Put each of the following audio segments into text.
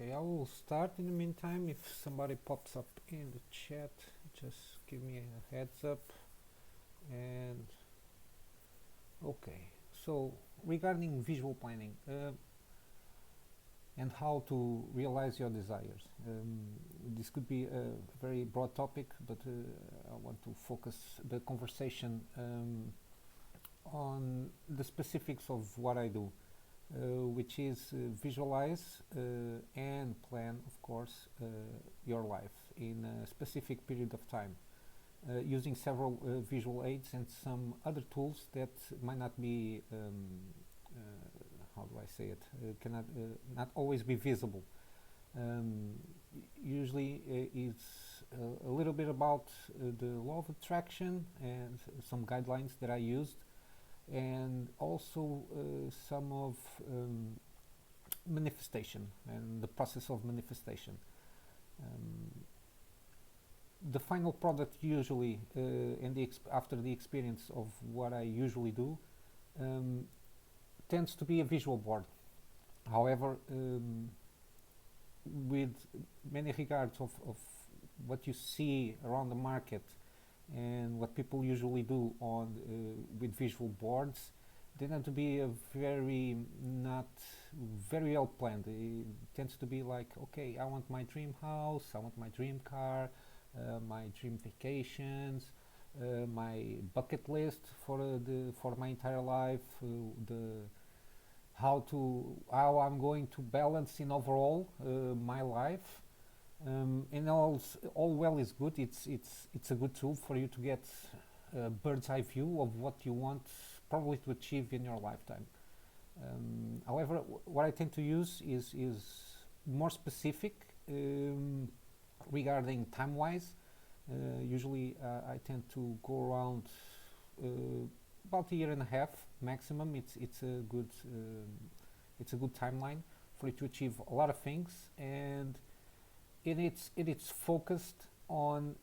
Okay, I will start in the meantime. If somebody pops up in the chat, just give me a heads up. And okay, so regarding visual planning and how to realize your desires, this could be a very broad topic, but I want to focus the conversation on the specifics of what I do. Which is visualize and plan, of course, your life in a specific period of time, using several visual aids and some other tools that might not be, how do I say it, cannot not always be visible. Um, Usually, it's a little bit about the law of attraction and some guidelines that I used, and also some of manifestation and the process of manifestation. Um, the final product usually, after the experience of what I usually do, um, tends to be a visual board. However, with many regards of what you see around the market and what people usually do on with visual boards, they tend to be a very not very well planned. It tends to be like, okay, I want my dream house, I want my dream car, my dream vacations, my bucket list for my entire life, the how I'm going to balance in overall my life. And all well is good. It's a good tool for you to get a bird's eye view of what you want probably to achieve in your lifetime. However, what I tend to use is more specific regarding time wise. Usually, I tend to go around about a year and a half maximum. It's a good timeline for you to achieve a lot of things, and it's focused on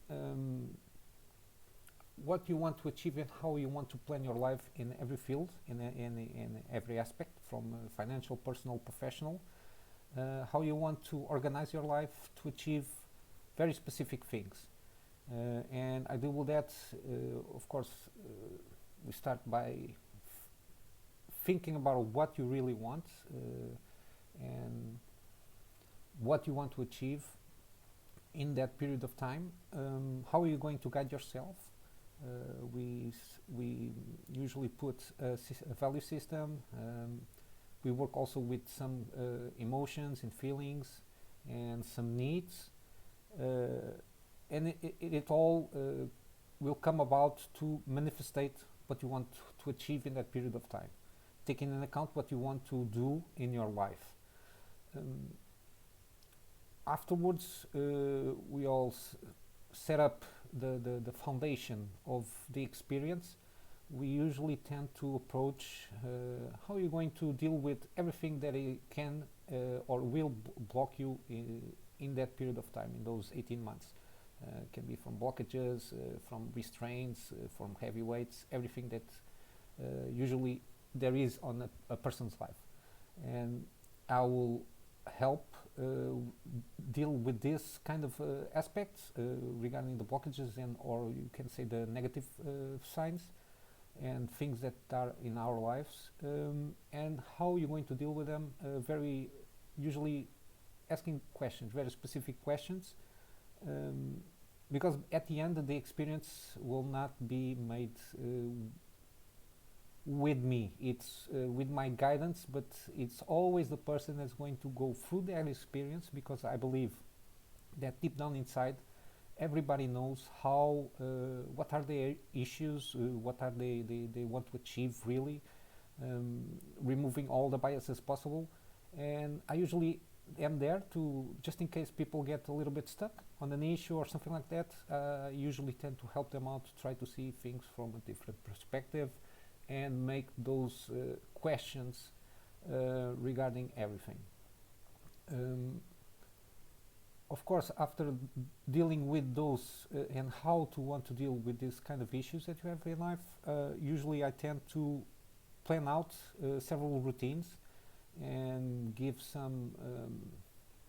what you want to achieve and how you want to plan your life in every field, in every aspect, from financial, personal, professional. How you want to organize your life to achieve very specific things. And I deal with that, of course. We start by thinking about what you really want and what you want to achieve in that period of time. How are you going to guide yourself? We usually put a value system. We work also with some emotions and feelings and some needs, and it all will come about to manifestate what you want to achieve in that period of time, taking into account what you want to do in your life. Um, Afterwards, we all set up the foundation of the experience. We usually tend to approach how you're going to deal with everything that it can or will block you in that period of time, in those 18 months. Can be from blockages, from restraints, from heavy weights, everything that usually there is on a person's life. And I will help deal with this kind of aspects regarding the blockages, and or you can say the negative signs and things that are in our lives, and how you're going to deal with them. Very usually asking questions, very specific questions, because at the end the experience will not be made with me. It's with my guidance, but it's always the person that's going to go through that experience, because I believe that deep down inside everybody knows how what are their issues, what are they want to achieve really, removing all the biases possible. And I usually am there to, just in case people get a little bit stuck on an issue or something like that, usually tend to help them out, to try to see things from a different perspective and make those questions regarding everything. Um, of course, after dealing with those and how to want to deal with these kind of issues that you have in life, usually I tend to plan out several routines and give some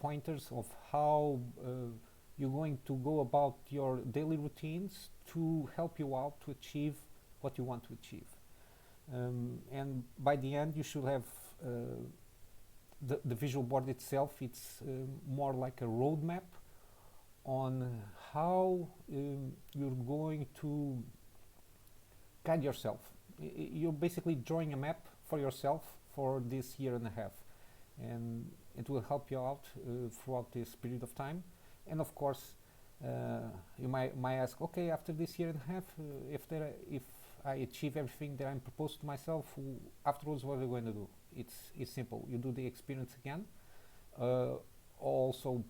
pointers of how you're going to go about your daily routines to help you out to achieve what you want to achieve. And by the end, you should have uh, the visual board itself. It's more like a roadmap on how you're going to guide yourself. You're basically drawing a map for yourself for this year and a half, and it will help you out throughout this period of time. And of course, you might ask, okay, after this year and a half, if I achieve everything that I'm proposed to myself, afterwards, what are we going to do? It's simple. You do the experience again. Uh, Also,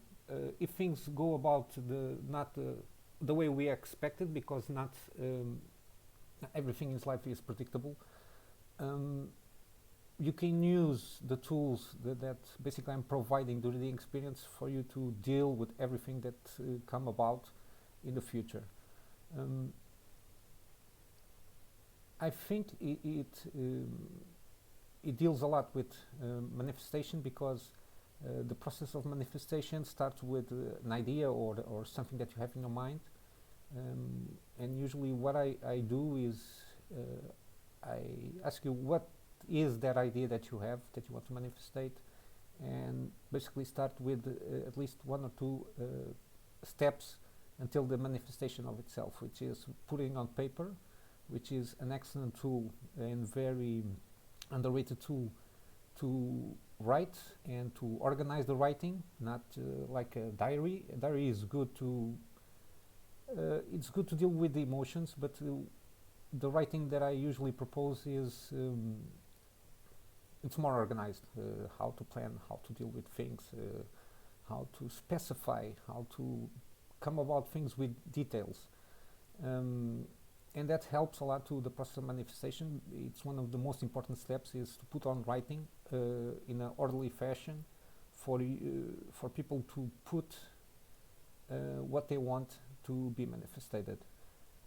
if things go about not the way we expected, because not everything in life is predictable. Um, you can use the tools that basically I'm providing during the experience for you to deal with everything that come about in the future. Um, I think it deals a lot with manifestation, because the process of manifestation starts with an idea or something that you have in your mind. And usually what I do is I ask you, what is that idea that you have that you want to manifestate, and basically start with at least one or two steps until the manifestation of itself, which is putting on paper, which is an excellent tool and very underrated tool to write and to organize the writing, not like a diary. A diary is good to it's good to deal with the emotions, but the writing that I usually propose is it's more organized. How to plan, how to deal with things, how to specify, how to come about things with details. And that helps a lot to the process of manifestation. It's one of the most important steps, is to put on writing in an orderly fashion for people to put what they want to be manifested.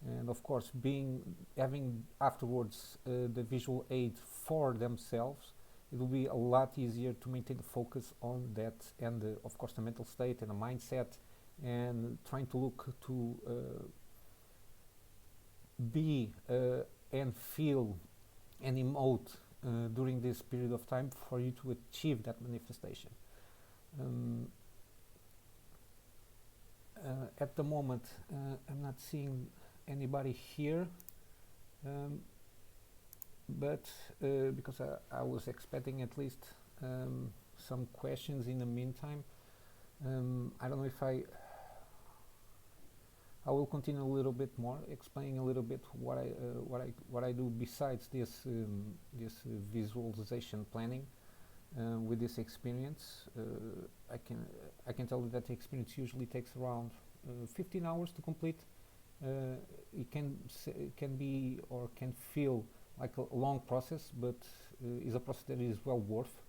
And of course, having afterwards the visual aid for themselves, it will be a lot easier to maintain the focus on that, and of course the mental state and the mindset, and trying to look to be and feel and emote during this period of time for you to achieve that manifestation. Um, at the moment, I'm not seeing anybody here, but because I was expecting at least some questions in the meantime. I don't know if I will continue a little bit more, explaining a little bit what I do besides this visualization planning with this experience. I can tell you that the experience usually takes around 15 hours to complete. It can be or can feel like a long process, but is a process that is well worth,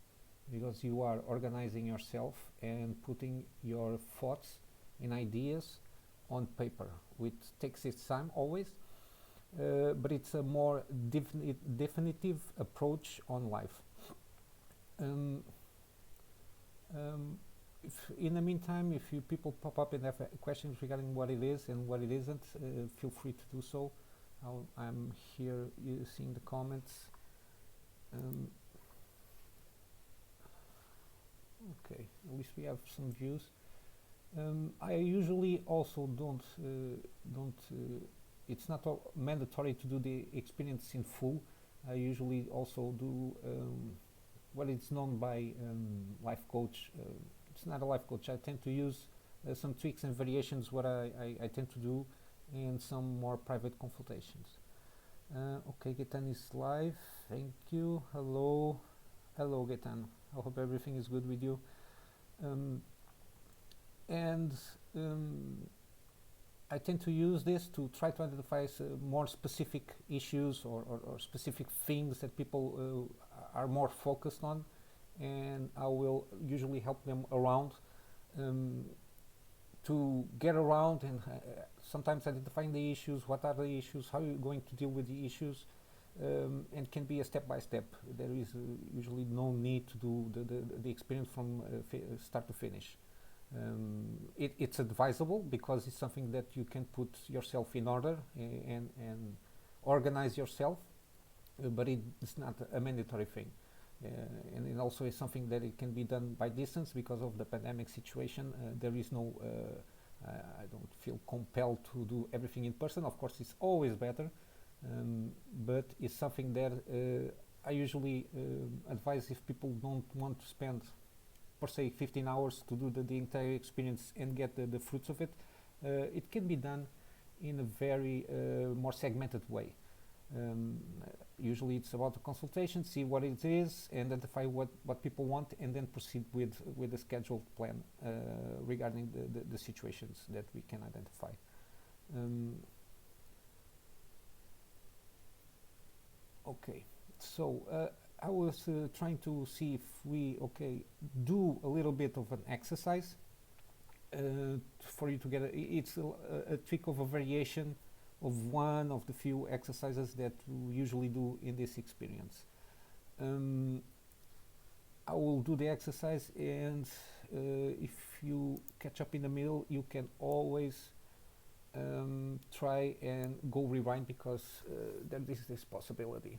because you are organizing yourself and putting your thoughts and ideas on paper, which takes its time always, but it's a more definitive approach on life. Um, if in the meantime, if you people pop up and have questions regarding what it is and what it isn't, feel free to do so. I'm here seeing the comments. Okay, at least we have some views. I usually also don't. It's not mandatory to do the experience in full. I usually also do what is known by life coach. It's not a life coach. I tend to use some tweaks and variations. What I tend to do, and some more private consultations. Okay, Gaetano is live. Thank you. Hello, hello, Gaetano. I hope everything is good with you. And I tend to use this to try to identify more specific issues or specific things that people are more focused on, and I will usually help them around to get around and sometimes identifying the issues, what are the issues, how you're going to deal with the issues, and can be a step by step. There is usually no need to do the experience from start to finish. It's advisable because it's something that you can put yourself in order and organize yourself, but it's not a mandatory thing. And it also is something that it can be done by distance because of the pandemic situation. There is no, I don't feel compelled to do everything in person. Of course, it's always better, but it's something that I usually advise if people don't want to spend, per se, 15 hours to do the entire experience and get the fruits of it. It can be done in a very more segmented way. Um, Usually it's about the consultation, see what it is, identify what people want, and then proceed with the scheduled plan regarding the situations that we can identify. Um, okay, so I was trying to see if we, okay, do a little bit of an exercise for you to get it's a trick of a variation of one of the few exercises that we usually do in this experience. Um, I will do the exercise, and if you catch up in the middle, you can always try and go rewind because there is this possibility.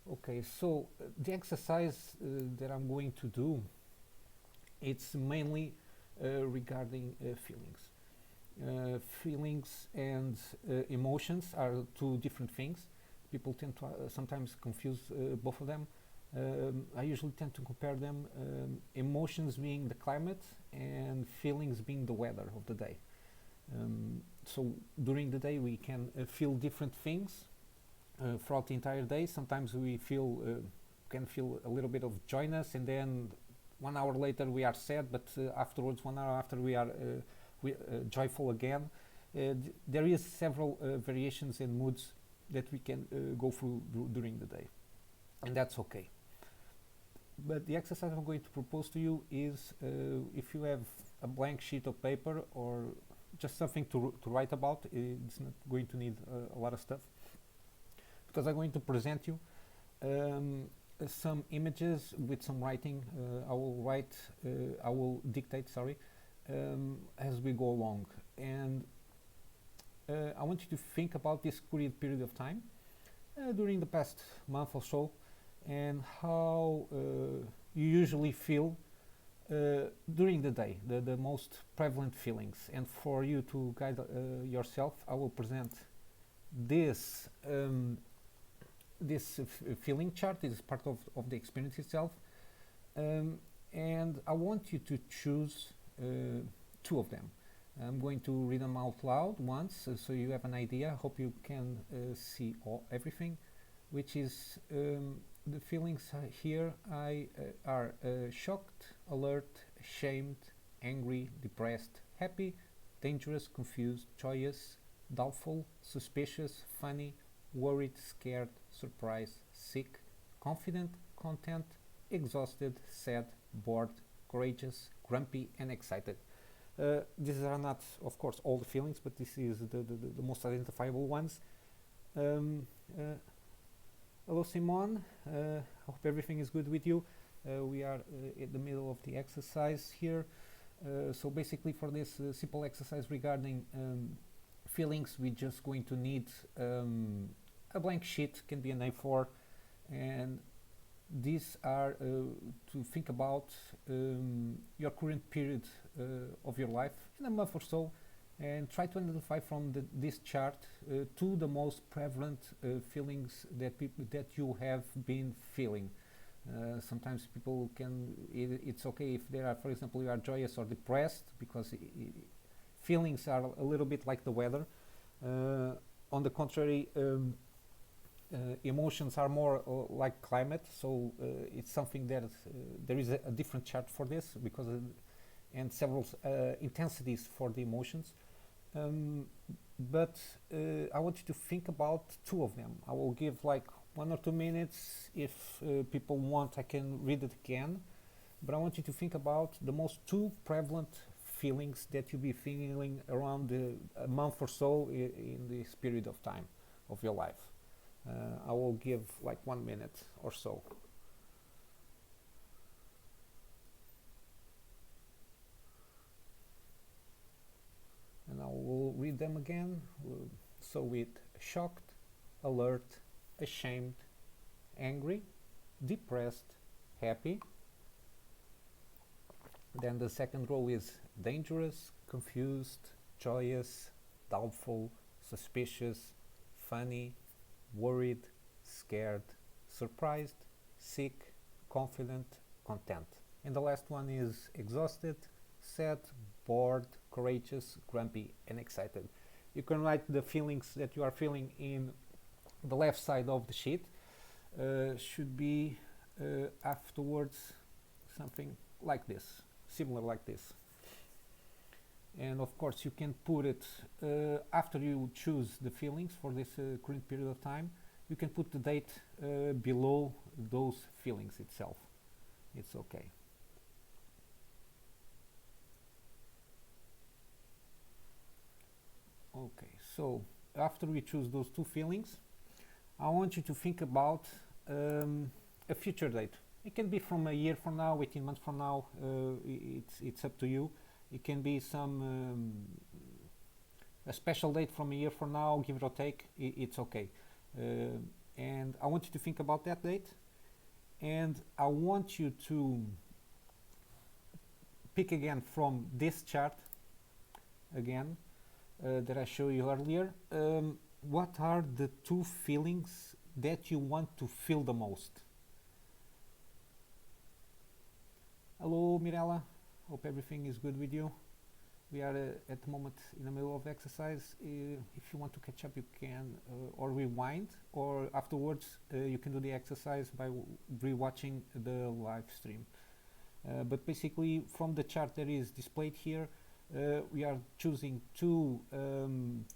Okay, so the exercise that I'm going to do, it's mainly regarding feelings. Feelings and emotions are two different things. People tend to sometimes confuse both of them. I usually tend to compare them, emotions being the climate and feelings being the weather of the day. So during the day we can feel different things throughout the entire day. Sometimes we can feel a little bit of joyness, and then 1 hour later we are sad, but afterwards 1 hour after we are joyful again. There is several variations in moods that we can go through during the day, and that's okay. But the exercise I'm going to propose to you is, if you have a blank sheet of paper or just something to write about, it's not going to need a lot of stuff, because I'm going to present you some images with some writing. I will dictate, sorry, as we go along. And I want you to think about this period of time during the past month or so, and how you usually feel during the day, the most prevalent feelings. And for you to guide yourself, I will present this feeling chart. This is part of the experience itself, and I want you to choose two of them. I'm going to read them out loud once, so you have an idea. I hope you can see everything, which is the feelings here are shocked, alert, ashamed, angry, depressed, happy, dangerous, confused, joyous, doubtful, suspicious, funny, worried, scared, surprised, sick, confident, content, exhausted, sad, bored, courageous, grumpy, and excited. These are not, of course, all the feelings, but this is the most identifiable ones. Um, uh, Hello, Simon. I hope everything is good with you. We are in the middle of the exercise here. So basically, for this simple exercise regarding feelings, we're just going to need a blank sheet, can be an A4, and these are to think about your current period of your life in a month or so, and try to identify from this chart two the most prevalent feelings that you have been feeling. Sometimes people it's okay if there are, for example, you are joyous or depressed, because feelings are a little bit like the weather. On the contrary, emotions are more like climate, so it's something that there is a different chart for this, because and several intensities for the emotions. Um, but I want you to think about two of them. I will give like 1 or 2 minutes. If people want, I can read it again. But I want you to think about the most two prevalent feelings that you'll be feeling around a month or so in this period of time of your life. I will give like 1 minute or so. and I will read them again. So with shocked, alert, ashamed, angry, depressed, happy. Then the second row is dangerous, confused, joyous, doubtful, suspicious, funny, worried, scared, surprised, sick, confident, content. And the last one is exhausted, sad, bored, courageous, grumpy, and excited. You can write the feelings that you are feeling in the left side of the sheet. Should be afterwards something like this, similar like this. And of course, you can put it after you choose the feelings for this current period of time. You can put the date below those feelings itself. It's okay. Okay, so after we choose those two feelings, I want you to think about a future date. It can be from a year from now, 18 months from now. It's up to you. It can be some a special date from a year from now, give it or take. It's okay. And I want you to think about that date, and I want you to pick again from this chart again that I showed you earlier. What are the two feelings that you want to feel the most? Hello, Mirella. Hope everything is good with you. We are at the moment in the middle of exercise. If you want to catch up, you can, or rewind, or afterwards you can do the exercise by rewatching the live stream. But basically, from the chart that is displayed here, we are choosing two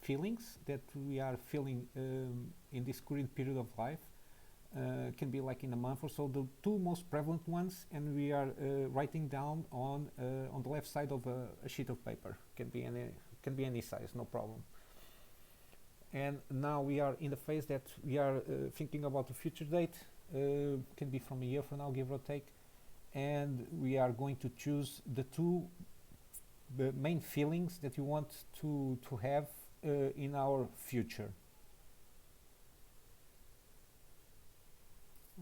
feelings that we are feeling in this current period of life. Can be like in a month or so, the two most prevalent ones, and we are writing down on the left side of a sheet of paper. Can be any size, no problem. And now we are in the phase that we are thinking about the future date. Can be from a year from now, give or take. And we are going to choose the main feelings that you want to have in our future.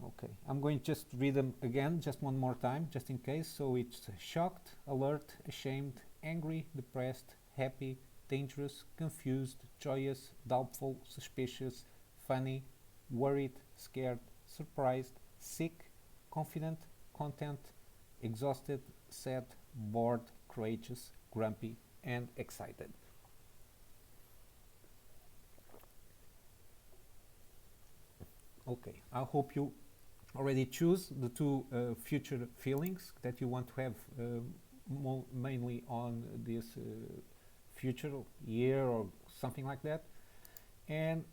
Okay, I'm going to just read them again, just one more time, just in case. So it's shocked, alert, ashamed, angry, depressed, happy, dangerous, confused, joyous, doubtful, suspicious, funny, worried, scared, surprised, sick, confident, content, exhausted, sad, bored, courageous, grumpy, and excited. Okay, I hope you already choose the two future feelings that you want to have mainly on this future year or something like that. And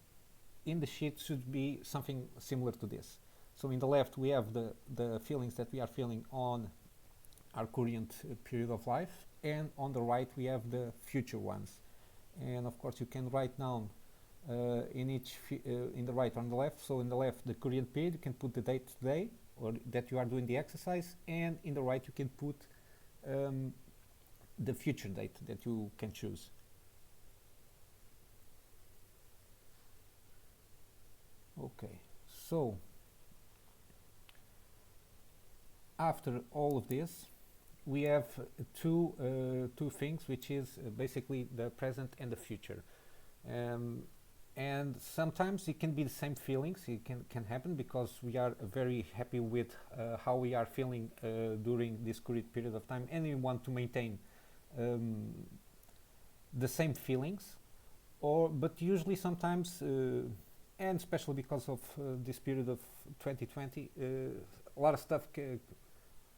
in the sheet should be something similar to this. So in the left we have the feelings that we are feeling on our current period of life, and on the right we have the future ones. And of course you can write down in each in the right or on the left. So in the left the current period, you can put the date today or that you are doing the exercise, and in the right you can put the future date that you can choose. Okay, so after all of this we have two things, which is basically the present and the future. And sometimes it can be the same feelings. It can happen because we are very happy with how we are feeling during this current period of time, and we want to maintain the same feelings. But usually sometimes, and especially because of this period of 2020, a lot of stuff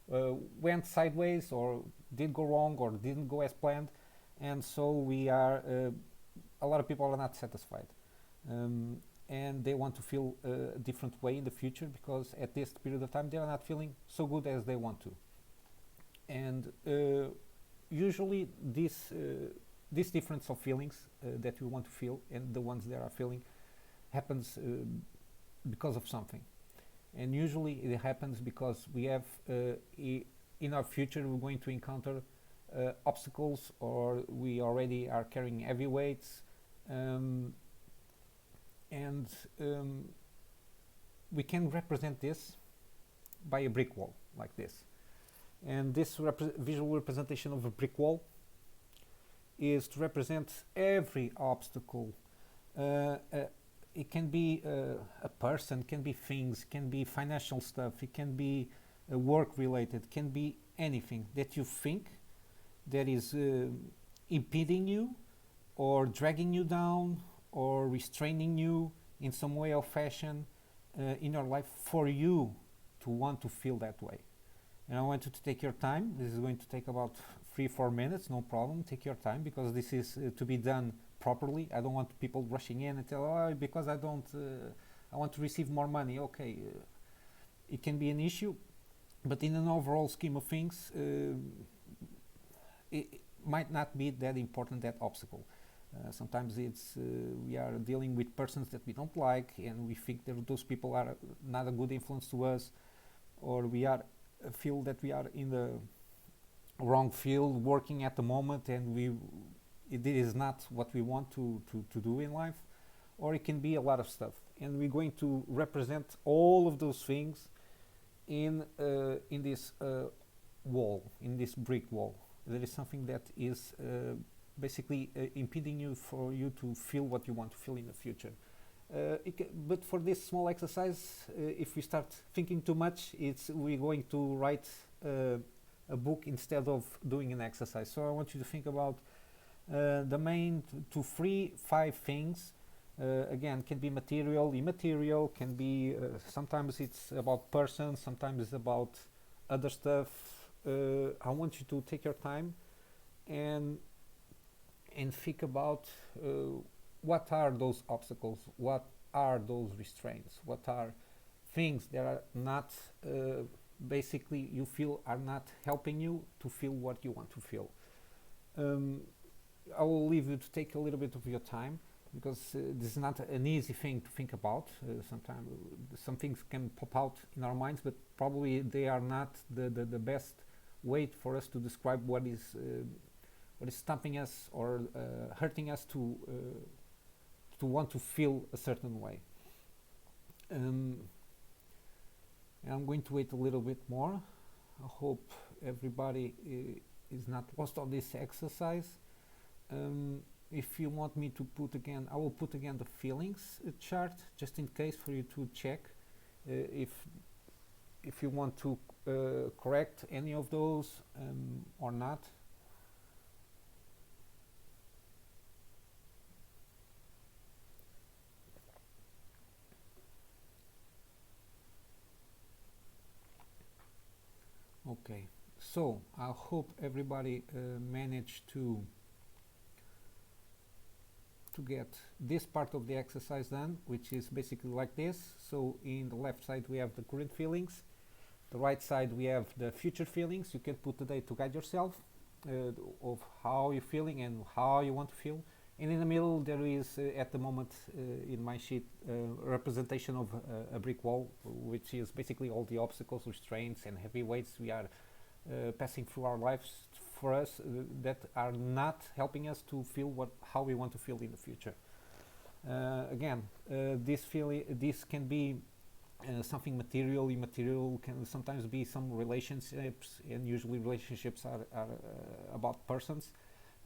went sideways or did go wrong or didn't go as planned, and so we are a lot of people are not satisfied, and they want to feel a different way in the future, because at this period of time they are not feeling so good as they want to. And usually this difference of feelings that we want to feel and the ones they are feeling happens because of something. And usually it happens because we have in our future we're going to encounter obstacles, or we already are carrying heavy weights, um, and we can represent this by a brick wall like this. And this visual representation of a brick wall is to represent every obstacle. Uh, uh, it can be a person, can be things, can be financial stuff, it can be work related, can be anything that you think that is impeding you or dragging you down or restraining you in some way or fashion in your life for you to want to feel that way. And I want you to take your time. This is going to take about 3-4 minutes, no problem. Take your time because this is to be done properly. I don't want people rushing in and tell, oh, because I don't, I want to receive more money. Okay, it can be an issue, but in an overall scheme of things, it might not be that important, that obstacle. Sometimes it's we are dealing with persons that we don't like, and we think that those people are not a good influence to us, or we are feel that we are in the wrong field working at the moment, and it is not what we want to do in life, or it can be a lot of stuff, and we're going to represent all of those things in this wall, in this brick wall. There is something that is basically impeding you for you to feel what you want to feel in the future. But for this small exercise, if we start thinking too much, we're going to write a book instead of doing an exercise. So I want you to think about the main 5 things. Again, can be material, immaterial, can be sometimes it's about persons, sometimes it's about other stuff. I want you to take your time and think about what are those obstacles, what are those restraints, what are things that are not basically you feel are not helping you to feel what you want to feel. I will leave you to take a little bit of your time because this is not an easy thing to think about. Sometimes some things can pop out in our minds, but probably they are not the best way for us to describe what is stopping us or hurting us to want to feel a certain way. And I'm going to wait a little bit more. I hope everybody is not lost on this exercise. If you want me to put again, I will put again the feelings chart just in case for you to check if you want to correct any of those or not. Okay, so I hope everybody managed to get this part of the exercise done, which is basically like this. So in the left side we have the current feelings, the right side we have the future feelings. You can put today to guide yourself of how you're feeling and how you want to feel. And in the middle there is at the moment in my sheet representation of a brick wall, which is basically all the obstacles, restraints and heavy weights we are passing through our lives for us that are not helping us to feel how we want to feel in the future. Again, this can be something material, immaterial, can sometimes be some relationships, and usually relationships are about persons.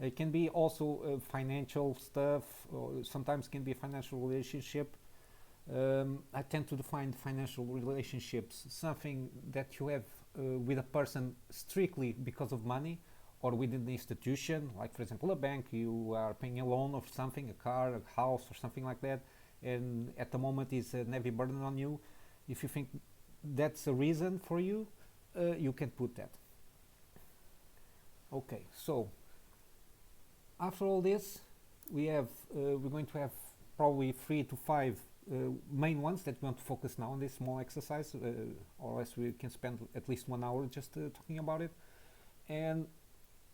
It can be also financial stuff, or sometimes can be a financial relationship. I tend to define financial relationships something that you have with a person strictly because of money, or within the institution, like for example a bank. You are paying a loan of something, a car, a house, or something like that, and at the moment is a heavy burden on you. If you think that's a reason for you, you can put that. Okay, so after all this, we're going to have probably 3 to 5 main ones that we want to focus now on this small exercise, or else we can spend at least 1 hour just talking about it. And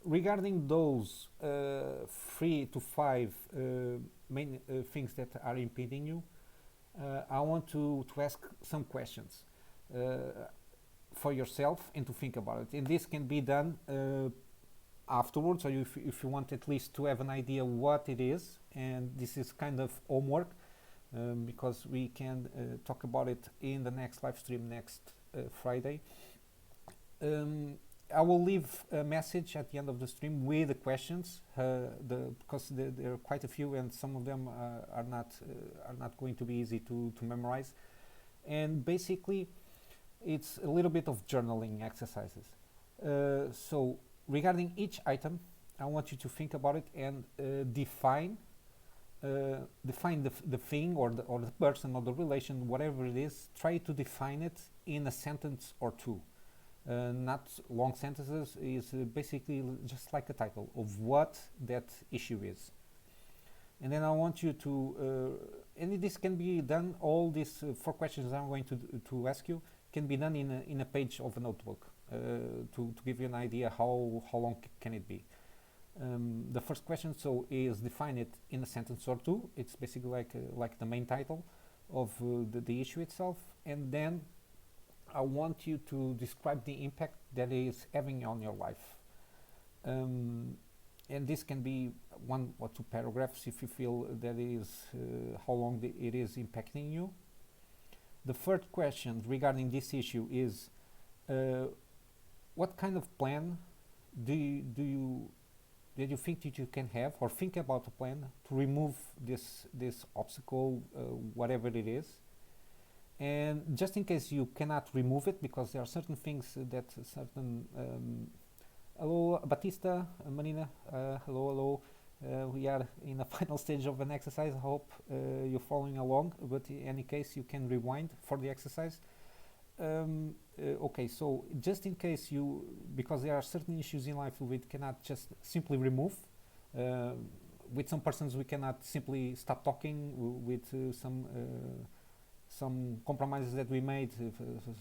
regarding those 3 to 5 main things that are impeding you, I want to ask some questions for yourself and to think about it. And this can be done afterwards, or if you want at least to have an idea what it is. And this is kind of homework, because we can talk about it in the next live stream next Friday. um, I will leave a message at the end of the stream with the questions, because there are quite a few, and some of them are not going to be easy to memorize. And basically, it's a little bit of journaling exercises. So regarding each item, I want you to think about it and define the thing or the person or the relation, whatever it is. Try to define it in a sentence or two. Not long sentences, is basically just like a title of what that issue is. And then I want you to, and this can be done, all these four questions I'm going to ask you can be done in a page of a notebook, to give you an idea how long can it be. The first question is define it in a sentence or two. It's basically like the main title of the issue itself. And then I want you to describe the impact that it is having on your life. And this can be 1 or 2 paragraphs if you feel that is how long it is impacting you. The third question regarding this issue is, what kind of plan do you think that you can have, or think about a plan to remove this obstacle, whatever it is. And just in case you cannot remove it, because there are certain things that hello Batista, Marina, hello. We are in the final stage of an exercise. I hope you're following along, but in any case you can rewind for the exercise. Okay, so just in case because there are certain issues in life we cannot just simply remove. With some persons we cannot simply stop talking. With some compromises that we made,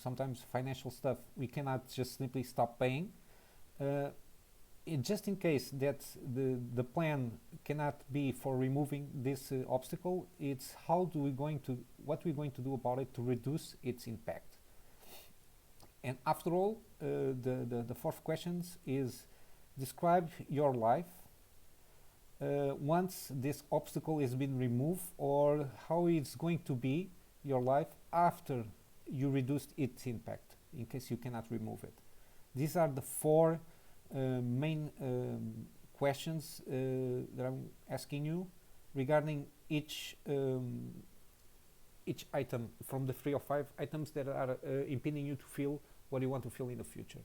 sometimes financial stuff, we cannot just simply stop paying. Just in case that the plan cannot be for removing this obstacle, it's what we're going to do about it to reduce its impact. And after all, the fourth questions is describe your life once this obstacle has been removed, or how it's going to be your life after you reduced its impact, in case you cannot remove it. These are the 4 main questions that I'm asking you regarding each item from the 3 or 5 items that are impeding you to feel what you want to feel in the future.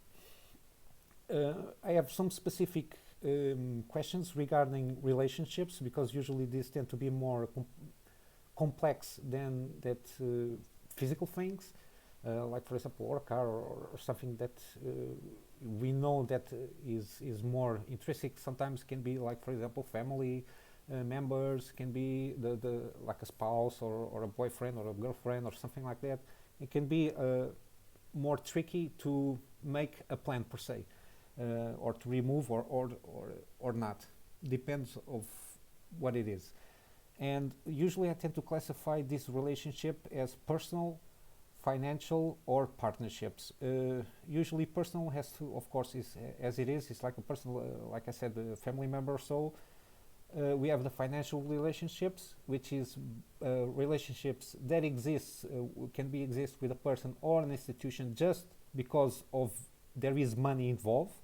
I have some specific questions regarding relationships, because usually these tend to be more complex than that physical things, like for example, or a car or something that we know that is more intrinsic. Sometimes can be like, for example, family members, can be the like a spouse or a boyfriend or a girlfriend or something like that. It can be more tricky to make a plan per se, or to remove or not. Depends of what it is. And usually I tend to classify this relationship as personal, financial, or partnerships. Usually personal has to, of course, it's like a personal, like I said, a family member or so. We have the financial relationships, which is relationships that can exist with a person or an institution just because of there is money involved.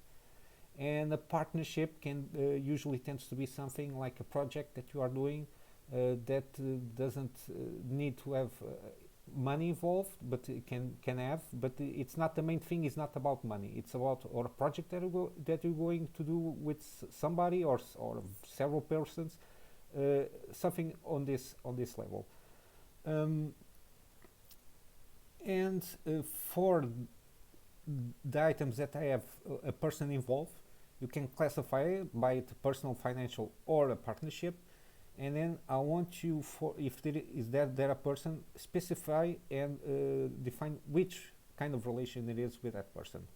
And a partnership can usually tends to be something like a project that you are doing that doesn't need to have money involved, but it can have. But it's not the main thing. It's not about money. It's about or a project that you're going to do with somebody or several persons, something on this level. And for the items that I have a person involved, you can classify it by it personal, financial, or a partnership. And then I want you, for if there a person, specify and define which kind of relation it is with that person.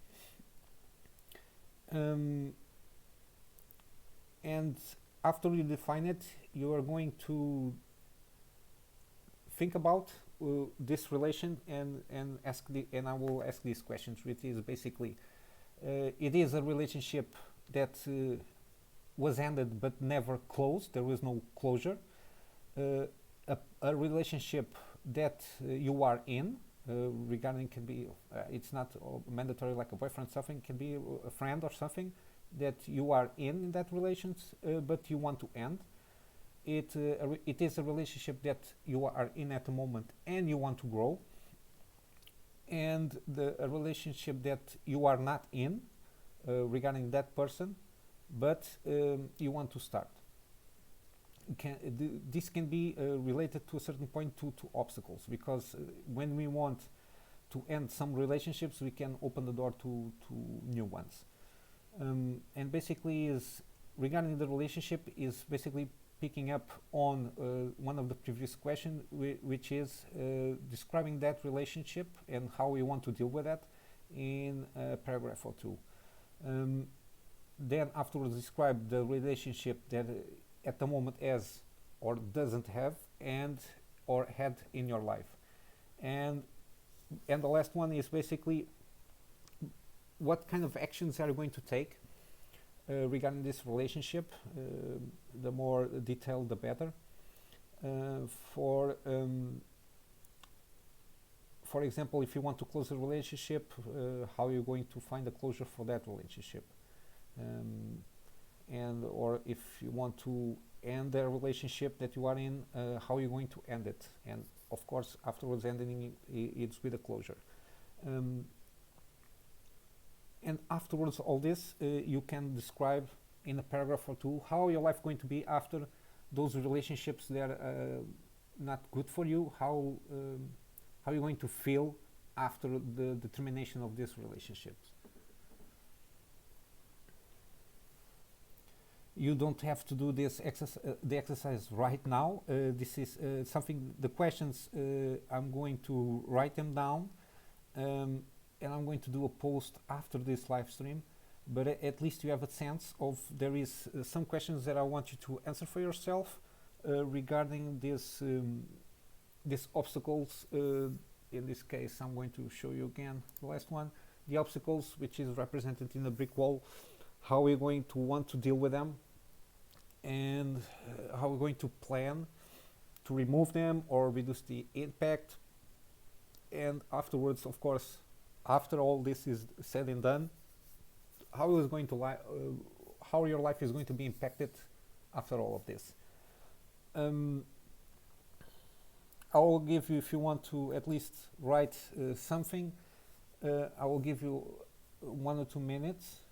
And after you define it, you are going to think about this relation and I will ask these questions, which is basically, it is a relationship that was ended but never closed. There was no closure. Uh, a relationship that you are in, regarding can be it's not mandatory like a boyfriend, something can be a friend or something that you are in that relations, but you want to end it. It is a relationship that you are in at the moment and you want to grow, and a relationship that you are not in, regarding that person, but you want to start. This can be related to a certain point to obstacles, because when we want to end some relationships, we can open the door to new ones. And basically, is regarding the relationship, is basically picking up on one of the previous questions, which is describing that relationship and how we want to deal with that in a paragraph or two. Um, then afterwards describe the relationship that at the moment has or doesn't have and or had in your life. And the last one is basically what kind of actions are you going to take regarding this relationship. The more detailed, the better. Uh, for for example, if you want to close a relationship, how are you going to find a closure for that relationship? Um, and or if you want to end the relationship that you are in, how are you going to end it? And of course, afterwards, ending it's with a closure. Um, and afterwards, all this you can describe in a paragraph or two how your life going to be after those relationships that are not good for you. How you're going to feel after the termination of these relationships. You don't have to do the exercise right now. This is something. The questions, I'm going to write them down, and I'm going to do a post after this live stream. But at least you have a sense of there is some questions that I want you to answer for yourself regarding these obstacles. In this case, I'm going to show you again the last one. The obstacles, which is represented in the brick wall, how we're going to want to deal with them, and how we're going to plan to remove them or reduce the impact. And afterwards, of course, after all this is said and done, how is going to how your life is going to be impacted after all of this. I will give you, if you want to at least write something, I will give you 1 or 2 minutes.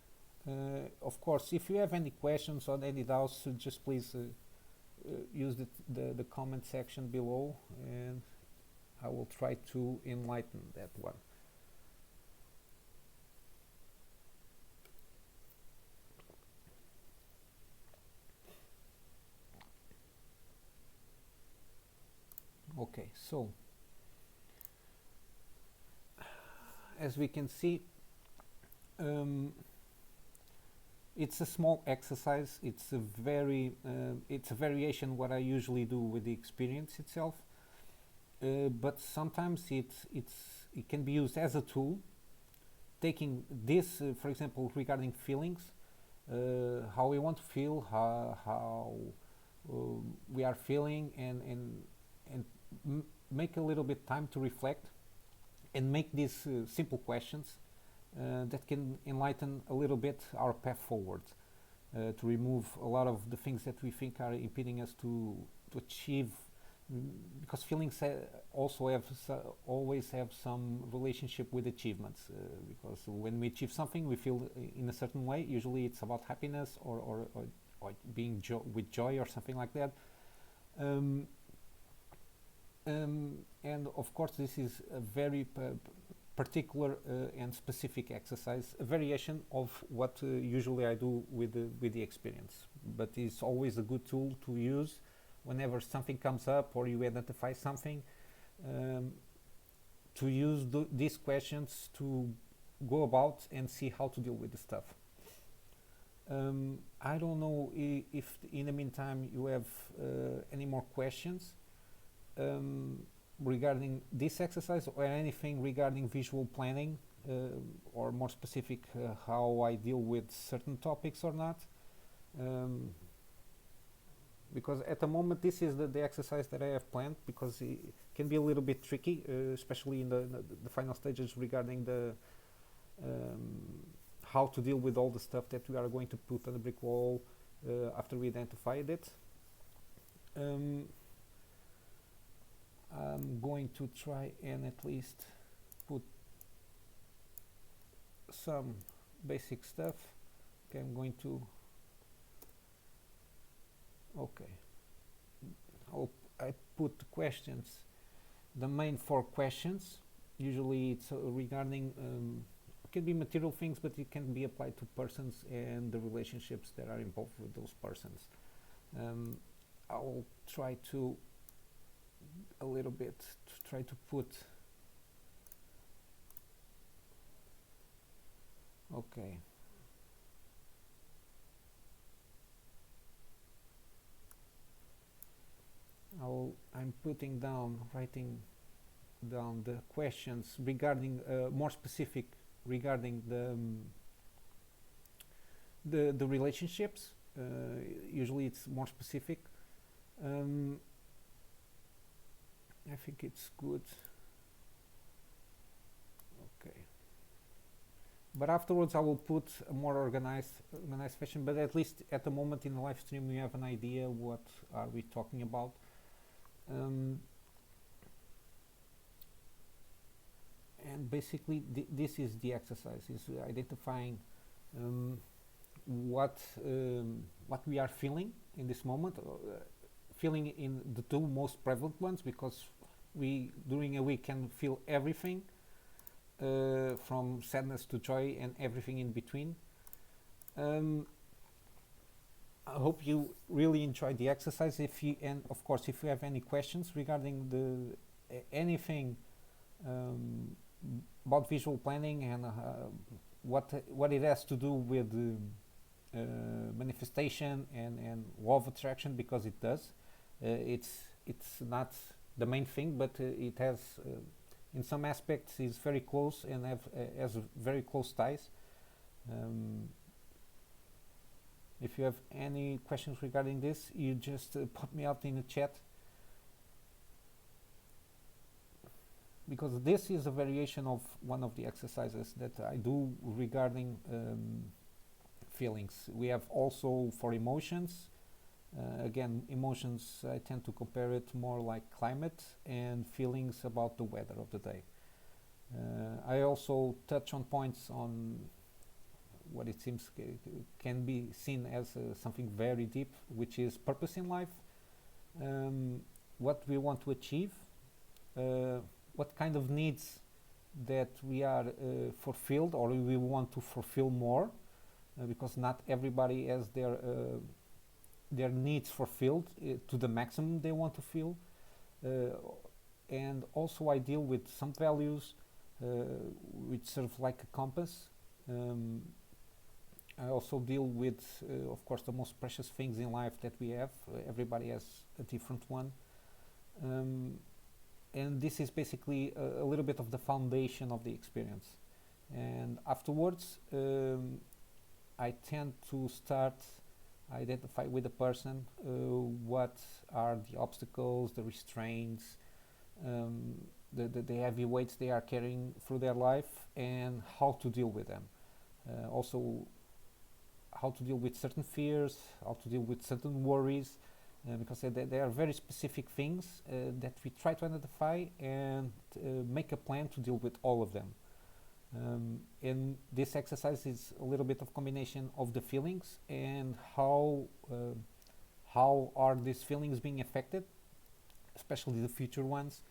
Of course, if you have any questions or any doubts, just please use the comment section below, and I will try to enlighten that one. Okay, so as we can see, it's a small exercise. It's a it's a variation what I usually do with the experience itself. But sometimes it can be used as a tool. Taking this, for example, regarding feelings, how we want to feel, how we are feeling, and make a little bit time to reflect and make these simple questions that can enlighten a little bit our path forward, to remove a lot of the things that we think are impeding us to achieve, because feelings also have always have some relationship with achievements, because when we achieve something we feel in a certain way. Usually it's about happiness or being with joy or something like that. And of course this is a very particular and specific exercise, a variation of what usually I do with the experience, but it's always a good tool to use whenever something comes up or you identify something, to use these questions to go about and see how to deal with the stuff. I don't know if in the meantime you have any more questions. regarding this exercise or anything regarding visual planning, or more specific, how I deal with certain topics or not. Um, because at the moment this is the exercise that I have planned, because it can be a little bit tricky, especially in the final stages regarding the um, how to deal with all the stuff that we are going to put on the brick wall after we identified it. Um, I'm going to try and at least put some basic stuff. Okay, I'm going to, okay, I put questions, the main four questions. Usually it's regarding, can be material things, but it can be applied to persons and the relationships that are involved with those persons. um, I'll try to a little bit to try to put, okay, I'm putting down, writing down the questions regarding, more specific regarding the relationships. Usually it's more specific. um, I think it's good. Okay, but afterwards I will put a more organized fashion, but at least at the moment in the live stream we have an idea what are we talking about. um, and basically this is the exercise, is identifying um, what we are feeling in this moment, feeling in the two most prevalent ones, because we during a week can feel everything, from sadness to joy and everything in between. um, I hope you really enjoyed the exercise. If you, and of course if you have any questions regarding the anything um, about visual planning and what it has to do with manifestation and law of attraction, because it does. It's not the main thing, but it has, in some aspects, is very close and has very close ties. Um, if you have any questions regarding this, you just put me out in the chat, because this is a variation of one of the exercises that I do regarding feelings. We have also for emotions. Again, emotions, I tend to compare it more like climate, and feelings about the weather of the day. I also touch on points on what it seems can be seen as something very deep, which is purpose in life, what we want to achieve, what kind of needs that we are fulfilled or we want to fulfill more, because not everybody has their needs fulfilled to the maximum they want to feel. And also I deal with some values which serve like a compass. I also deal with, of course, the most precious things in life that we have. Everybody has a different one. And this is basically a little bit of the foundation of the experience. And afterwards, I tend to start identify with the person what are the obstacles, the restraints, the heavy weights they are carrying through their life, and how to deal with them. Also, how to deal with certain fears, how to deal with certain worries, because they are very specific things that we try to identify and make a plan to deal with all of them. And this exercise is a little bit of combination of the feelings and how are these feelings being affected, especially the future ones,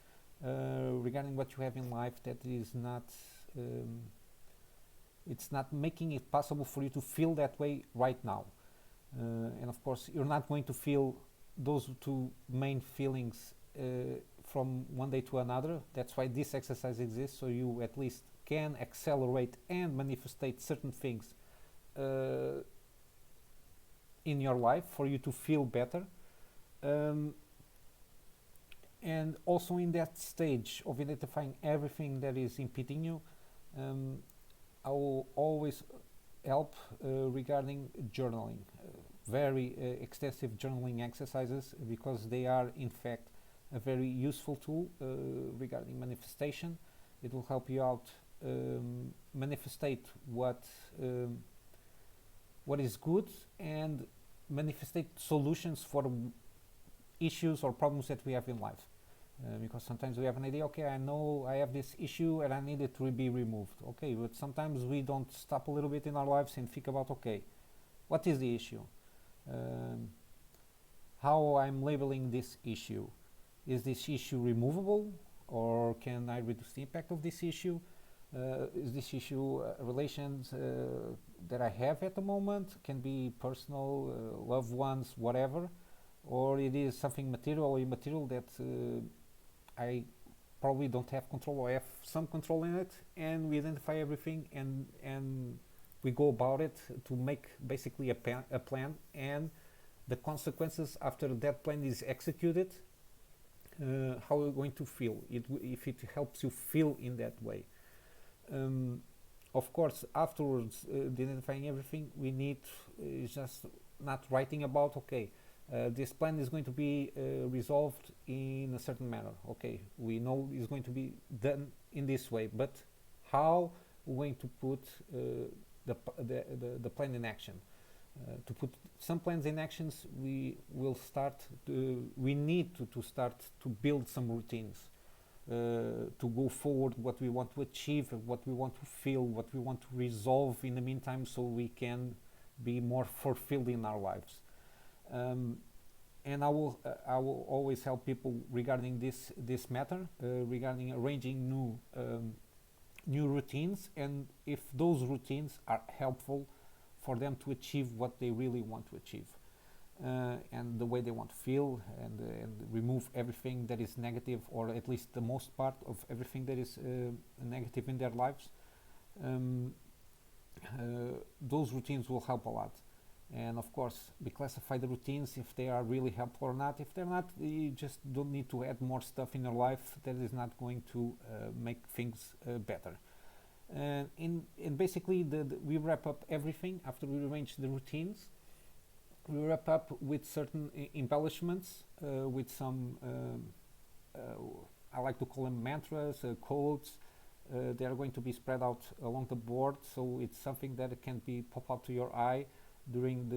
regarding what you have in life that is not it's not making it possible for you to feel that way right now. And of course you're not going to feel those two main feelings from one day to another. That's why this exercise exists, so you at least can accelerate and manifestate certain things in your life for you to feel better. And also in that stage of identifying everything that is impeding you, um, I will always help regarding journaling. Very extensive journaling exercises, because they are in fact a very useful tool regarding manifestation. It will help you out manifestate um, what is good, and manifestate solutions for issues or problems that we have in life. Because sometimes we have an idea, okay, I know I have this issue and I need it to be removed. Okay, but sometimes we don't stop a little bit in our lives and think about, okay, what is the issue? Um, how I'm labeling this issue. Is this issue removable, or can I reduce the impact of this issue? Is this issue relations that I have at the moment? Can be personal, loved ones, whatever, or it is something material or immaterial that I probably don't have control, or I have some control in it, and we identify everything, and we go about it to make basically a plan, and the consequences after that plan is executed, how you're going to feel it, if it helps you feel in that way. um, of course, afterwards, identifying everything, we need just not writing about, okay, this plan is going to be resolved in a certain manner. Okay, we know it's going to be done in this way, but how we're going to put the plan in action. To put some plans in actions, we need to start to build some routines to go forward, what we want to achieve, what we want to feel, what we want to resolve in the meantime, so we can be more fulfilled in our lives. Um, and I will always help people regarding this matter, regarding arranging new routines, and if those routines are helpful for them to achieve what they really want to achieve, and the way they want to feel, and remove everything that is negative, or at least the most part of everything that is negative in their lives. Um, those routines will help a lot. And of course, we classify the routines if they are really helpful or not. If they're not, you just don't need to add more stuff in your life that is not going to make things better. And basically, we wrap up everything after we arrange the routines. We wrap up with certain embellishments, with some, uh, I like to call them mantras, codes. They are going to be spread out along the board, so it's something that can be pop out to your eye during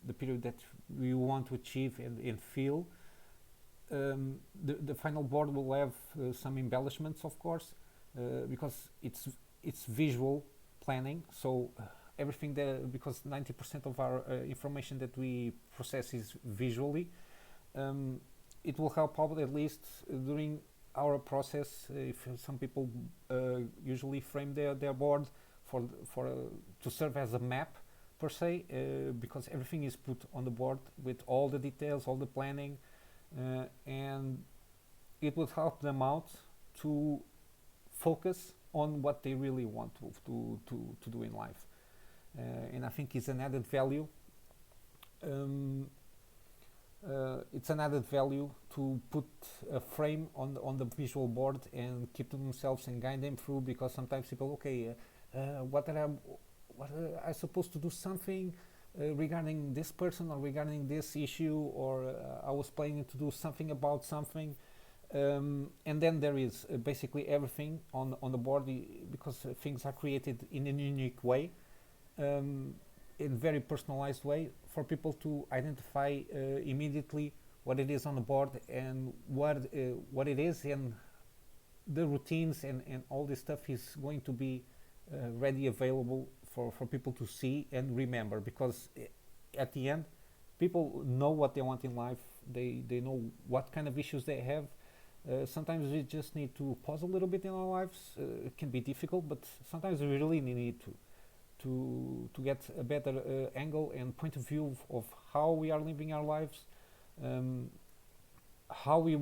the period that we want to achieve and feel. The final board will have some embellishments, of course, because it's visual planning. So everything that, because 90% of our information that we process is visually, um, it will help out at least during our process. If some people usually frame their board for to serve as a map per se, because everything is put on the board with all the details, all the planning, and it will help them out to focus on what they really want to do in life. And I think it's an added value. Um, it's an added value to put a frame on the visual board and keep to themselves and guide them through, because sometimes people, okay, what I supposed to do something regarding this person or regarding this issue, or I was planning to do something about something, and then there is basically everything on the board, because things are created in a unique way, um, in very personalized way, for people to identify immediately what it is on the board, and what it is, and the routines, and all this stuff is going to be ready, available for people to see and remember, because at the end, people know what they want in life. They know what kind of issues they have. Sometimes we just need to pause a little bit in our lives. It can be difficult, but sometimes we really need to get a better angle and point of view of how we are living our lives, um, how we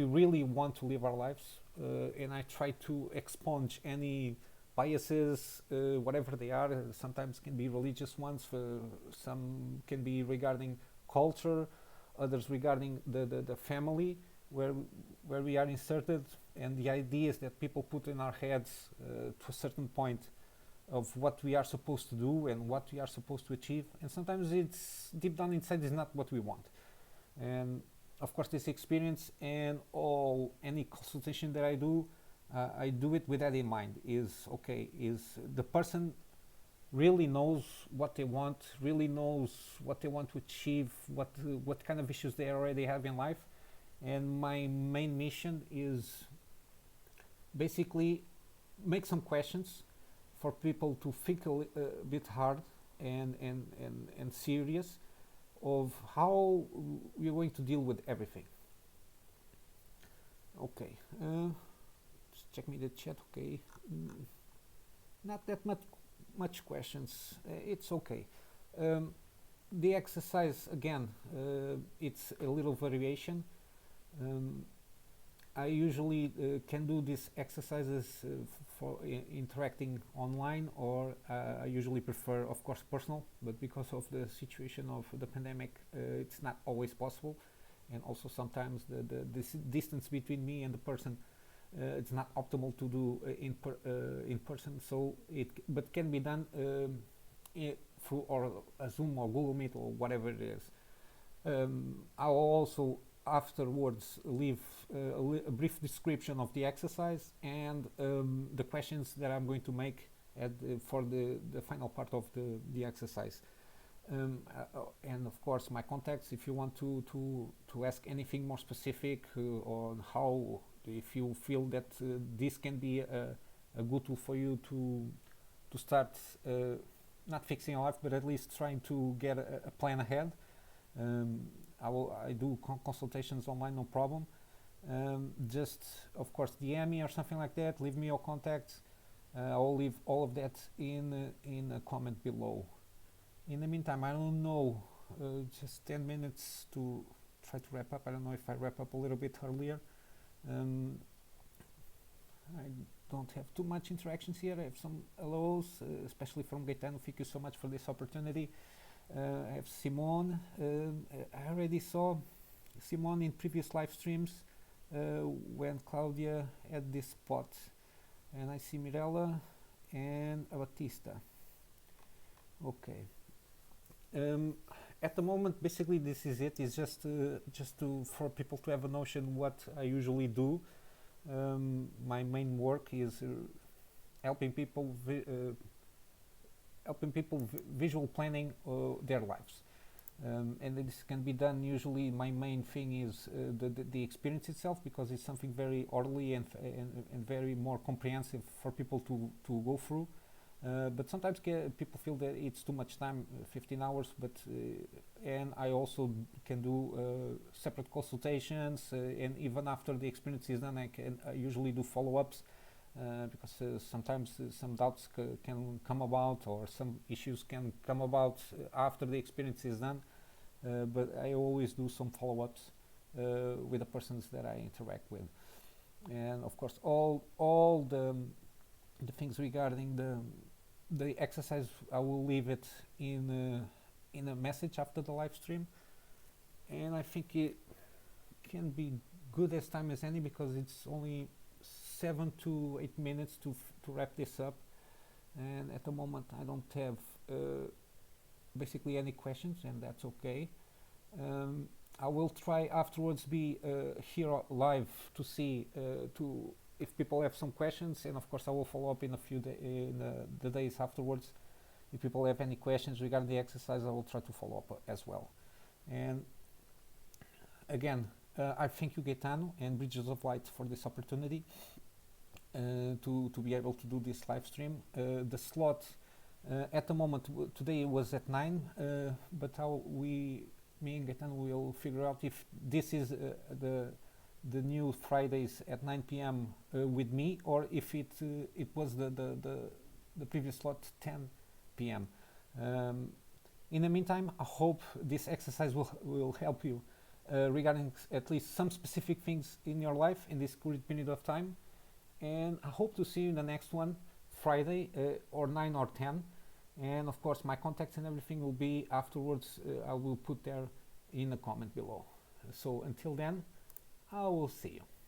really want to live our lives, and I try to expunge any biases, whatever they are. Sometimes can be religious ones, some can be regarding culture, others regarding the family. where where we are inserted, and the ideas that people put in our heads to a certain point of what we are supposed to do and what we are supposed to achieve, and sometimes it's deep down inside is not what we want. And of course, this experience and all any consultation that I do it with that in mind. Is okay? Is the person really knows what they want, really knows what they want to achieve, what kind of issues they already have in life. And my main mission is basically make some questions for people to think a bit hard and serious of how we're going to deal with everything. Okay, just check me the chat. Okay, not that much questions. It's okay. Um, the exercise again, it's a little variation. Um, I usually can do these exercises for interacting online, or I usually prefer, of course, personal. But because of the situation of the pandemic, it's not always possible, and also sometimes this distance between me and the person, it's not optimal to do in person. So but can be done through or a Zoom or Google Meet or whatever it is. I'll also afterwards leave a brief description of the exercise and the questions that I'm going to make for the final part of the exercise. And of course, my contacts if you want to ask anything more specific on how, if you feel that this can be a good tool for you to start not fixing your life, but at least trying to get a plan ahead. Um, I do consultations online, no problem. Just of course DM me or something like that. Leave me your contacts. I'll leave all of that in a comment below. In the meantime, I don't know. Just 10 minutes to try to wrap up. I don't know if I wrap up a little bit earlier. Um, I don't have too much interactions here. I have some hellos, especially from Gaetano. Thank you so much for this opportunity. I have Simone. I already saw Simone in previous live streams when Claudia had this spot. And I see Mirella and Batista. Okay. At the moment, basically, this is it. It's just to for people to have a notion what I usually do. My main work is helping people visual planning their lives, and this can be done. Usually, my main thing is the experience itself, because it's something very orderly and very more comprehensive for people to go through. But sometimes people feel that it's too much time, 15 hours. But and I also can do separate consultations, and even after the experience is done, I usually do follow-ups. Because sometimes some doubts can come about, or some issues can come about after the experience is done. But I always do some follow-ups with the persons that I interact with, and of course, all the things regarding the exercise, I will leave it in a message after the live stream, and I think it can be good as time as any, because it's only 7 to 8 minutes to wrap this up. And at the moment I don't have basically any questions, and that's okay. I will try afterwards be here live to see to if people have some questions, and of course I will follow up in a few the days afterwards. If people have any questions regarding the exercise, I will try to follow up as well. And again, I thank you, Gaetano and Bridges of Light, for this opportunity to be able to do this live stream. The slot at the moment today was at 9, but me and Gaetano will figure out if this is the new Fridays at 9 p.m. With me, or if it was the previous slot 10 p.m. In the meantime, I hope this exercise will help you regarding at least some specific things in your life in this current period of time. And I hope to see you in the next one, Friday, or 9 or 10. And of course, my contacts and everything will be afterwards. I will put there in a comment below. So until then, I will see you.